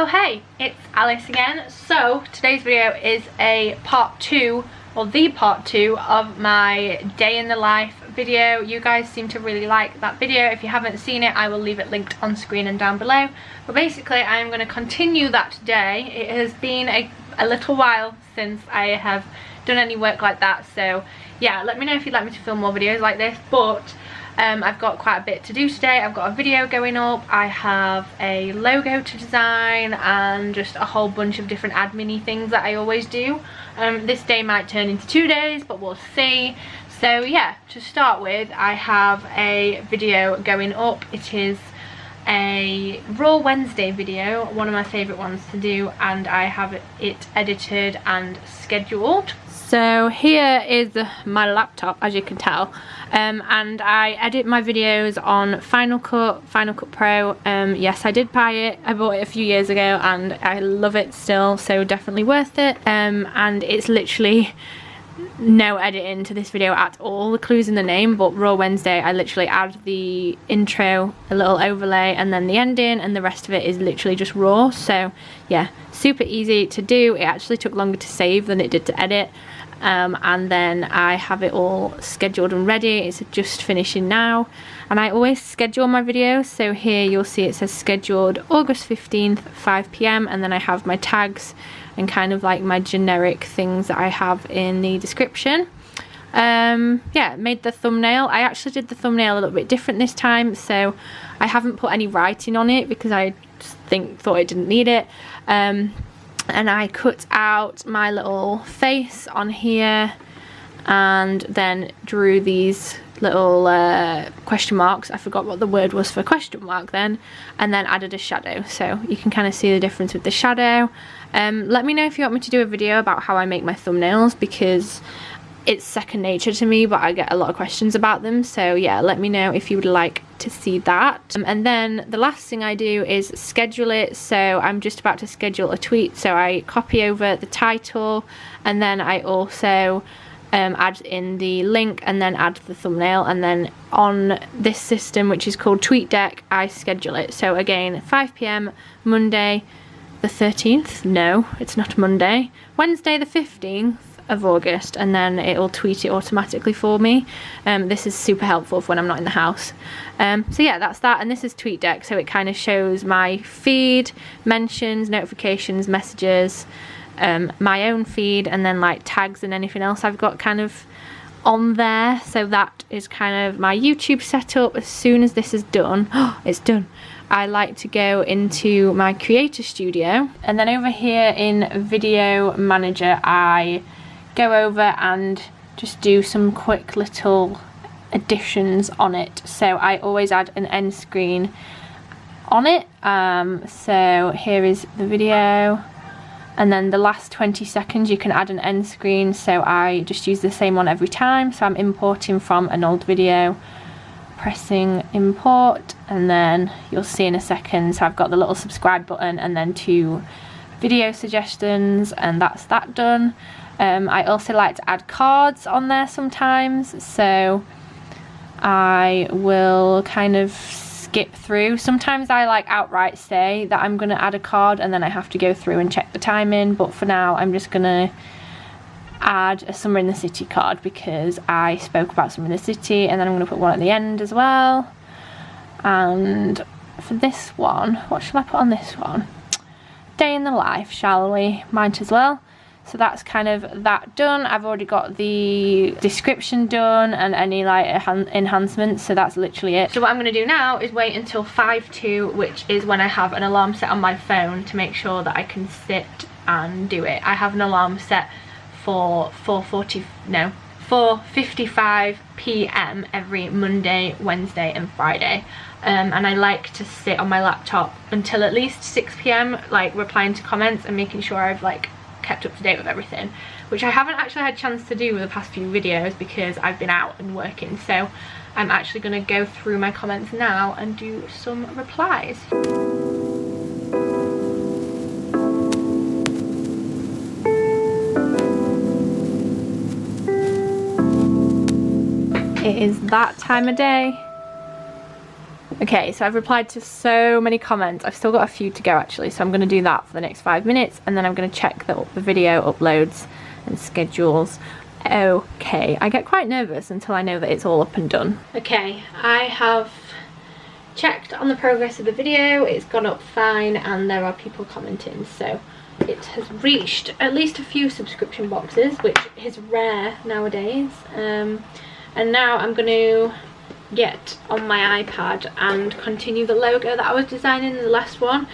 Oh hey, it's Alice again. So today's video is a part 2, or the part 2 of my day in the life video. You guys seem to really like that video. If you haven't seen it, I will leave it linked on screen and down below. But basically I am going to continue that today. It has been a little while since I have done any work like that, so yeah, let me know if you'd like me to film more videos like this. But I've got quite a bit to do today. I've got a video going up, I have a logo to design, and just a whole bunch of different admin-y things that I always do. This day might turn into 2 days, but we'll see. So yeah, to start with, I have a video going up. It is a Raw Wednesday video, one of my favourite ones to do, and I have it edited and scheduled. So here is my laptop, as you can tell, and I edit my videos on Final Cut Pro. Yes, I did buy it. I bought it a few years ago and I love it still, so definitely worth it. And it's literally no editing to this video at all. The clue's in the name, but Raw Wednesday, I literally add the intro, a little overlay, and then the ending, and the rest of it is literally just raw. So yeah, super easy to do. It actually took longer to save than it did to edit. And then I have it all scheduled and ready. It's just finishing now, and I always schedule my videos. So here you'll see it says scheduled August 15th 5 PM, and then I have my tags and kind of like my generic things that I have in the description. Yeah, made the thumbnail. I actually did the thumbnail a little bit different this time, so I haven't put any writing on it because I just thought it didn't need it. And I cut out my little face on here and then drew these little question marks. I forgot what the word was for question mark then, and then added a shadow, so you can kind of see the difference with the shadow. Let me know if you want me to do a video about how I make my thumbnails, because it's second nature to me, but I get a lot of questions about them. So yeah, let me know if you would like to see that. And then the last thing I do is schedule it. So I'm just about to schedule a tweet, so I copy over the title, and then I also add in the link and then add the thumbnail, and then on this system, which is called TweetDeck, I schedule it. So again, 5 PM Monday the 13th, no, it's not Monday, Wednesday the 15th of August, and then it'll tweet it automatically for me. This is super helpful for when I'm not in the house. So yeah, that's that. And this is TweetDeck, so it kind of shows my feed, mentions, notifications, messages, my own feed, and then like tags and anything else I've got kind of on there. So that is kind of my YouTube setup. As soon as this is done, it's done, I like to go into my creator studio, and then over here in Video Manager I go over and just do some quick little additions on it. So I always add an end screen on it. So here is the video, and then the last 20 seconds you can add an end screen, so I just use the same one every time. So I'm importing from an old video, pressing import, and then you'll see in a second, so I've got the little subscribe button and then 2 video suggestions, and that's that done. I also like to add cards on there sometimes, so I will kind of skip through. Sometimes I like outright say that I'm going to add a card, and then I have to go through and check the timing, but for now I'm just going to add a Summer in the City card because I spoke about Summer in the City, and then I'm going to put one at the end as well. And for this one, what shall I put on this one? Day in the life, shall we? Might as well. So that's kind of that done. I've already got the description done and any like enhancements, so that's literally it. So what I'm going to do now is wait until 5:02, which is when I have an alarm set on my phone to make sure that I can sit and do it. I have an alarm set for 4:55 PM every Monday, Wednesday and Friday. And I like to sit on my laptop until at least 6 PM, like replying to comments and making sure I've like kept up to date with everything, which I haven't actually had a chance to do with the past few videos because I've been out and working. So I'm actually going to go through my comments now and do some replies. It is that time of day. Okay, so I've replied to so many comments. I've still got a few to go actually, so I'm going to do that for the next 5 minutes, and then I'm going to check that the video uploads and schedules okay. I get quite nervous until I know that it's all up and done. Okay, I have checked on the progress of the video. It's gone up fine and there are people commenting, so it has reached at least a few subscription boxes, which is rare nowadays. And now I'm going to get on my iPad and continue the logo that I was designing in the last one.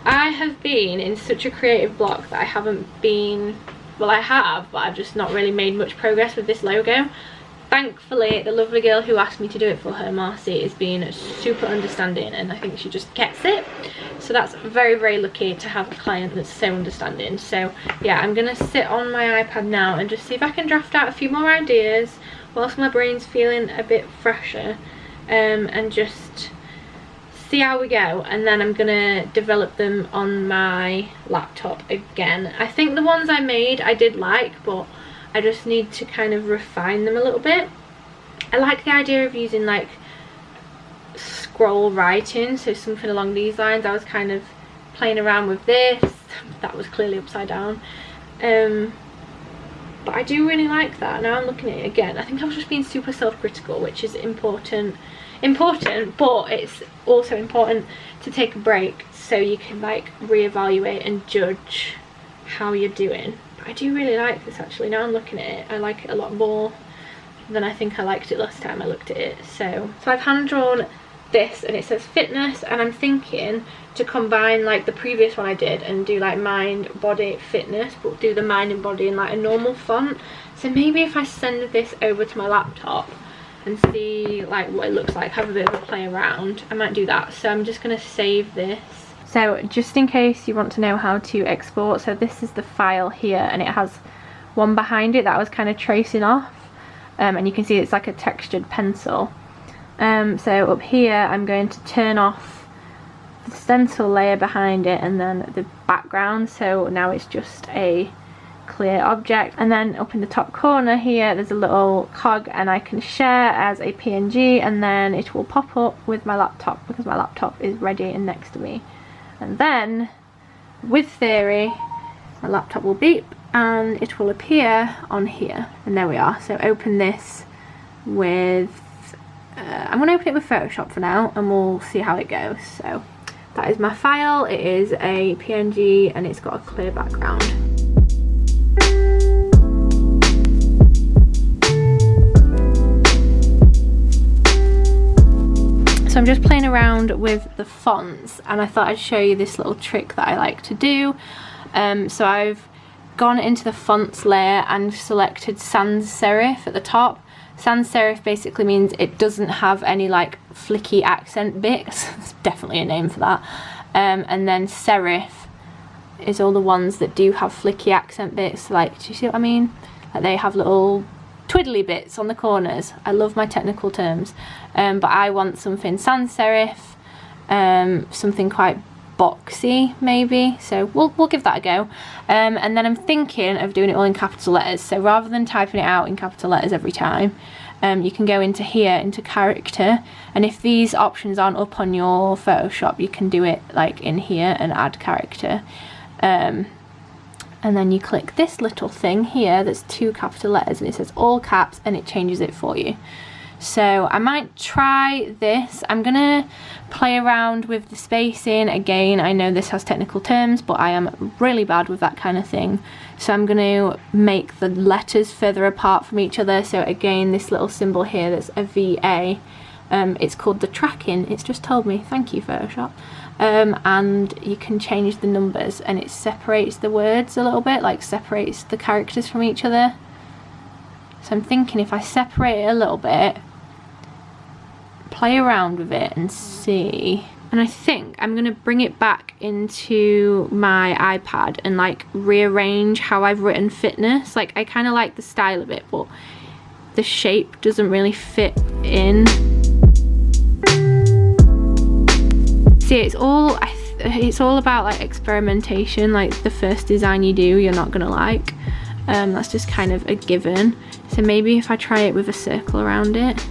I have been in such a creative block that I haven't been, well I have, but I've just not really made much progress with this logo. Thankfully, the lovely girl who asked me to do it for her, Marcy, is being super understanding, and I think she just gets it. So that's very, very lucky to have a client that's so understanding. So yeah, I'm gonna sit on my iPad now and just see if I can draft out a few more ideas whilst my brain's feeling a bit fresher, and just see how we go. And then I'm gonna develop them on my laptop again. I think the ones I made I did like, but I just need to kind of refine them a little bit. I like the idea of using like scroll writing, so something along these lines. I was kind of playing around with this. That was clearly upside down. But I do really like that. Now I'm looking at it again. I think I was just being super self-critical, which is important, but it's also important to take a break so you can like reevaluate and judge how you're doing. I do really like this actually. Now I'm looking at it, I like it a lot more than I think I liked it last time I looked at it. So I've hand drawn this and it says fitness, and I'm thinking to combine like the previous one I did and do like mind, body, fitness, but do the mind and body in like a normal font. So maybe if I send this over to my laptop and see like what it looks like, have a bit of a play around, I might do that. So I'm just going to save this. So just in case you want to know how to export, so this is the file here, and it has one behind it that I was kind of tracing off, and you can see it's like a textured pencil. So up here I'm going to turn off the stencil layer behind it and then the background, so now it's just a clear object. And then up in the top corner here there's a little cog, and I can share as a PNG, and then it will pop up with my laptop because my laptop is ready and next to me. And then with theory my laptop will beep and it will appear on here, and there we are. So open this with I'm going to open it with Photoshop for now and we'll see how it goes. So that is my file. It is a PNG and it's got a clear background. So I'm just playing around with the fonts, and I thought I'd show you this little trick that I like to do. So I've gone into the fonts layer and selected sans serif at the top. Sans serif basically means it doesn't have any like flicky accent bits. There's definitely a name for that. And then serif is all the ones that do have flicky accent bits. Like, do you see what I mean? Like they have little twiddly bits on the corners. I love my technical terms, but I want something sans serif, something quite boxy maybe, so we'll give that a go. And then I'm thinking of doing it all in capital letters, so rather than typing it out in capital letters every time, you can go into here, into character, and if these options aren't up on your Photoshop you can do it like in here and add character. And then you click this little thing here that's 2 capital letters and it says all caps, and it changes it for you. So I might try this. I'm gonna play around with the spacing again. I know this has technical terms, but I am really bad with that kind of thing. So I'm gonna make the letters further apart from each other. So again, this little symbol here that's a VA, it's called the tracking. It's just told me, thank you Photoshop. And you can change the numbers and it separates the words a little bit, like separates the characters from each other. So I'm thinking if I separate it a little bit, play around with it and see. And I think I'm going to bring it back into my iPad and like rearrange how I've written fitness. Like I kind of like the style of it, but the shape doesn't really fit in. See, it's all about like experimentation. Like the first design you do you're not gonna like, that's just kind of a given. So maybe if I try it with a circle around it.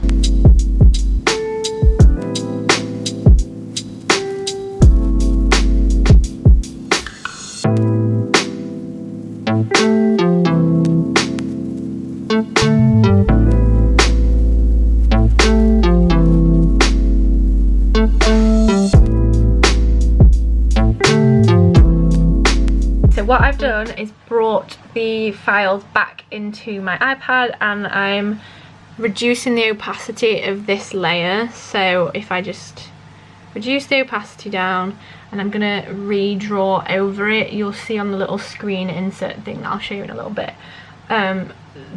what I've done is brought the files back into my iPad, and I'm reducing the opacity of this layer. So if I just reduce the opacity down and I'm gonna redraw over it, you'll see on the little screen insert thing that I'll show you in a little bit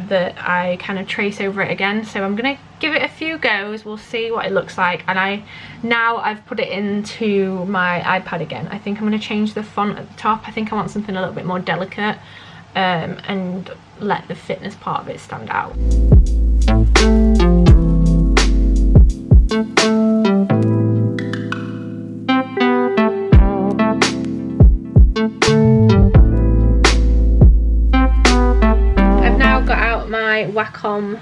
that I kind of trace over it again. So I'm gonna give it a few goes, we'll see what it looks like. And now I've put it into my iPad again. I think I'm gonna change the font at the top. I think I want something a little bit more delicate and let the fitness part of it stand out. Wacom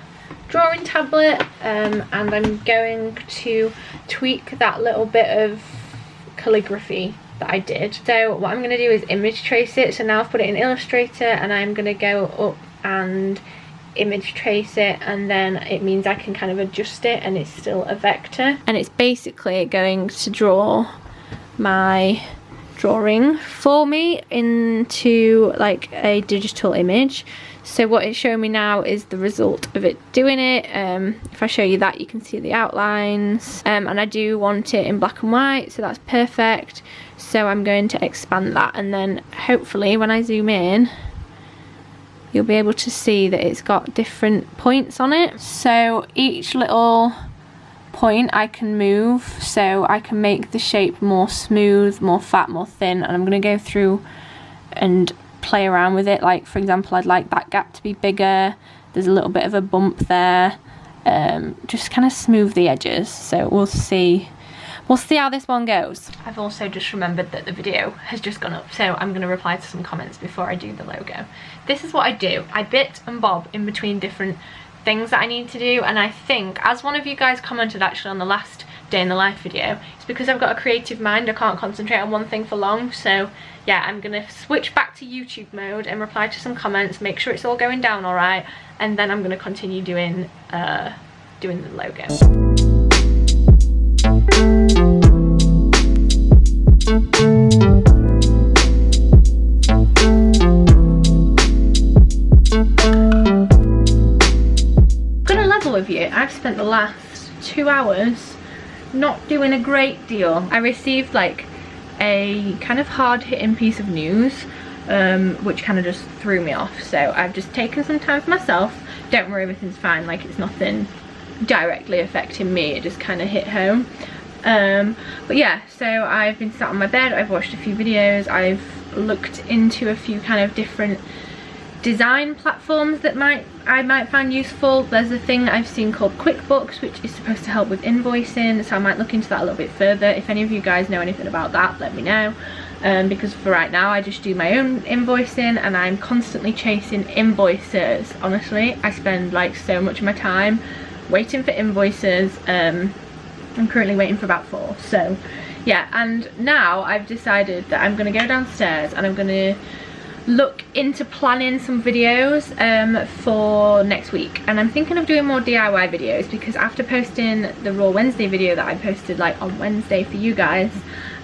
drawing tablet and I'm going to tweak that little bit of calligraphy that I did. So what I'm going to do is image trace it. So now I've put it in Illustrator and I'm going to go up and image trace it, and then it means I can kind of adjust it and it's still a vector, and it's basically going to draw my drawing for me into like a digital image. So what it's showing me now is the result of it doing it. If I show you that, you can see the outlines, and I do want it in black and white, so that's perfect. So I'm going to expand that, and then hopefully when I zoom in you'll be able to see that it's got different points on it. So each little point I can move, so I can make the shape more smooth, more fat, more thin, and I'm going to go through and play around with it. Like for example, I'd like that gap to be bigger, there's a little bit of a bump there, just kind of smooth the edges. So we'll see how this one goes. I've also just remembered that the video has just gone up, so I'm going to reply to some comments before I do the logo. This is what I do. I bit and bob in between different things that I need to do, and I think, as one of you guys commented actually on the last day in the life video, it's because I've got a creative mind, I can't concentrate on one thing for long. So yeah, I'm gonna switch back to YouTube mode and reply to some comments, make sure it's all going down all right, and then I'm gonna continue doing the logo. I'm gonna level with you. I've spent the last 2 hours not doing a great deal. I received like a kind of hard-hitting piece of news which kind of just threw me off, so I've just taken some time for myself. Don't worry, everything's fine, like it's nothing directly affecting me, it just kind of hit home. But yeah, so I've been sat on my bed, I've watched a few videos, I've looked into a few kind of different design platforms that I might find useful. There's a thing I've seen called QuickBooks, which is supposed to help with invoicing, so I might look into that a little bit further. If any of you guys know anything about that, let me know, because for right now I just do my own invoicing and I'm constantly chasing invoices. Honestly, I spend like so much of my time waiting for invoices. I'm currently waiting for about 4, so yeah. And now I've decided that I'm going to go downstairs and I'm going to look into planning some videos for next week, and I'm thinking of doing more DIY videos, because after posting the Raw Wednesday video that I posted like on Wednesday for you guys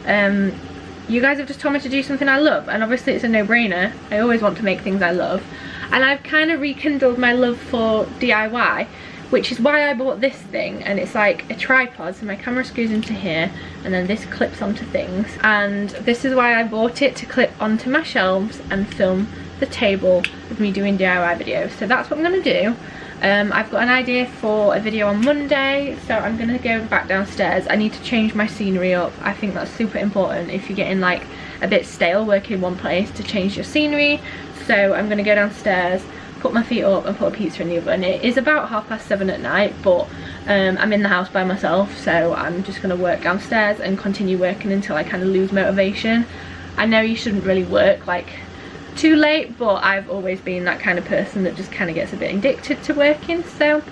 have just told me to do something I love, and obviously it's a no-brainer. I always want to make things I love, and I've kind of rekindled my love for DIY, which is why I bought this thing. And it's like a tripod, so my camera screws into here and then this clips onto things, and this is why I bought it, to clip onto my shelves and film the table with me doing DIY videos. So that's what I'm going to do. I've got an idea for a video on Monday, so I'm going to go back downstairs. I need to change my scenery up. I think that's super important if you're getting like a bit stale working in one place, to change your scenery. So I'm going to go downstairs, put my feet up and put a pizza in the oven. It is about 7:30 at night, but I'm in the house by myself, so I'm just going to work downstairs and continue working until I kind of lose motivation. I know you shouldn't really work like too late, but I've always been that kind of person that just kind of gets a bit addicted to working, so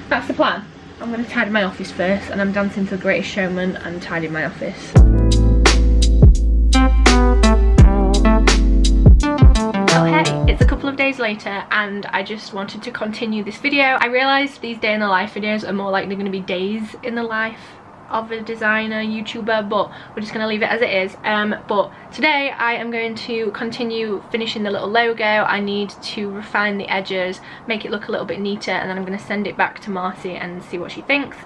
that's the plan. I'm going to tidy my office first, and I'm dancing to The Greatest Showman and tidying my office. Oh hey, it's a couple of days later and I just wanted to continue this video. I realised these day in the life videos are more likely going to be days in the life of a designer YouTuber, but we're just going to leave it as it is. But today I am going to continue finishing the little logo. I need to refine the edges, make it look a little bit neater, and then I'm going to send it back to Marcy and see what she thinks.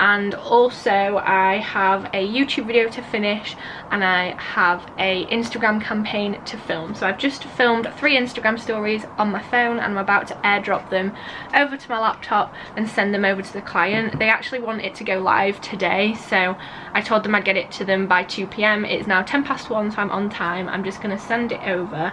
And also I have a YouTube video to finish, and I have a Instagram campaign to film. So I've just filmed 3 Instagram stories on my phone, and I'm about to airdrop them over to my laptop and send them over to the client. They actually want it to go live today, so I told them I'd get it to them by 2 p.m. It's now 1:10, so I'm on time. I'm just going to send it over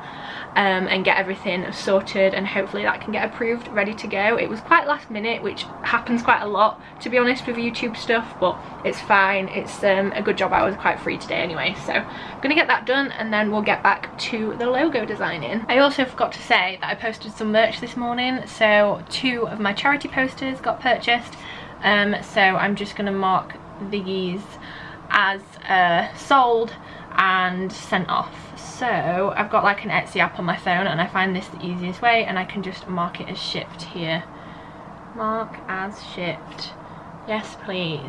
and get everything sorted, and hopefully that can get approved, ready to go. It was quite last minute, which happens quite a lot, to be honest, with YouTube stuff, but it's fine. It's a good job I was quite free today anyway, so I'm gonna get that done and then we'll get back to the logo designing. I also forgot to say that I posted some merch this morning, so 2 of my charity posters got purchased, so I'm just gonna mark these as sold and sent off. So I've got like an Etsy app on my phone, and I find this the easiest way, and I can just mark it as shipped here. Mark as shipped. Yes, please.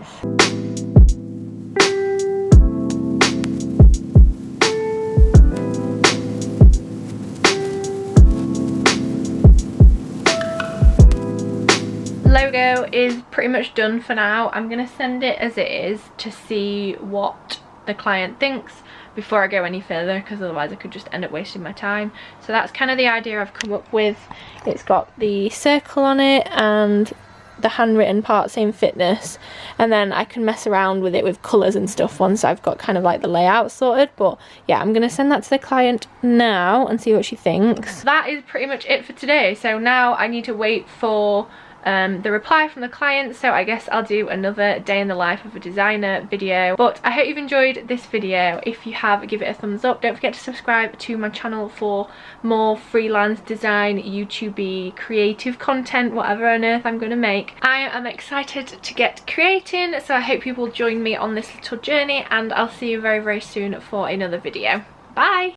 Logo is pretty much done for now. I'm gonna send it as it is to see what the client thinks before I go any further, because otherwise I could just end up wasting my time. So that's kind of the idea I've come up with. It's got the circle on it and the handwritten part saying fitness, and then I can mess around with it with colours and stuff once I've got kind of like the layout sorted. But yeah, I'm gonna send that to the client now and see what she thinks. That is pretty much it for today. So now I need to wait for the reply from the client, so I guess I'll do another day in the life of a designer video. But I hope you've enjoyed this video. If you have, give it a thumbs up. Don't forget to subscribe to my channel for more freelance design, YouTube-y, creative content, whatever on earth I'm going to make. I am excited to get creating, so I hope you will join me on this little journey, and I'll see you very, very soon for another video. Bye!